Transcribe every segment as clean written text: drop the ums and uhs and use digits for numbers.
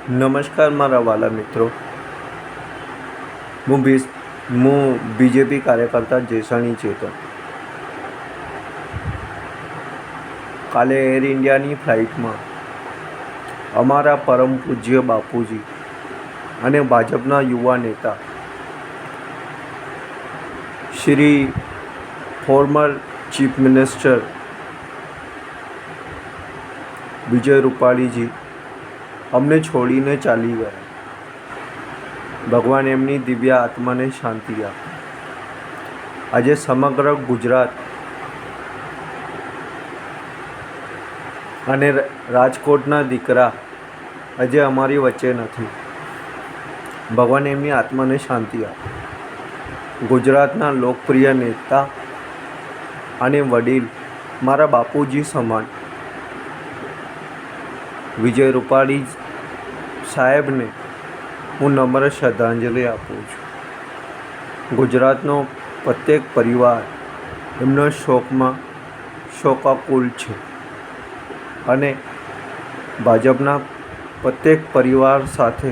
નમસ્કાર મારા વાલા મિત્રો। હું બીજેપી કાર્યકર્તા જેસાણી ચેતન। કાલે એર ઇન્ડિયાની ફ્લાઇટમાં અમારા પરમ પૂજ્ય બાપુજી અને ભાજપના યુવા નેતા શ્રી ફોર્મર ચીફ મિનિસ્ટર વિજય રૂપાણીજી અમને છોડીને ચાલી ગયા। ભગવાન એમની દિવ્ય આત્માને શાંતિ આપે। આજે સમગ્ર ગુજરાત અને રાજકોટના દીકરા આજે અમારી વચ્ચે નથી। ભગવાન એમની આત્માને શાંતિ આપે। ગુજરાતના લોકપ્રિય નેતા અને વડીલ મારા બાપુજી સમાન વિજય રૂપાણી સાહેબને હું નમ્ર શ્રદ્ધાંજલિ આપું છું। ગુજરાતનો પ્રત્યેક પરિવાર એમનો શોકાકુલ છે અને ભાજપના પ્રત્યેક પરિવાર સાથે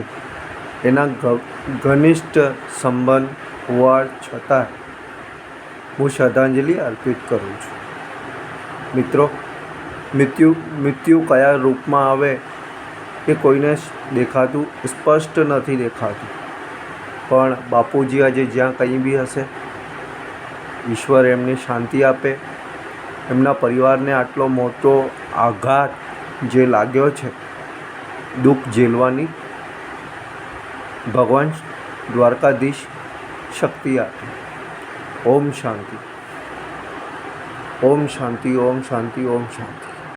એના ઘનિષ્ઠ સંબંધ હોવા છતાં હું શ્રદ્ધાંજલિ અર્પિત કરું છું। મિત્રો, મૃત્યુ કયા રૂપમાં આવે એ કોઈને દેખાતું સ્પષ્ટ નથી દેખાતું, પણ બાપુજી આજે જ્યાં કંઈ બી હશે, ઈશ્વર એમને શાંતિ આપે। એમના પરિવારને આટલો મોટો આઘાત જે લાગ્યો છે, દુઃખ ઝેલવાની ભગવાન દ્વારકાધીશ શક્તિ આપે। ઓમ શાંતિ, ઓમ શાંતિ, ઓમ શાંતિ, ઓમ શાંતિ।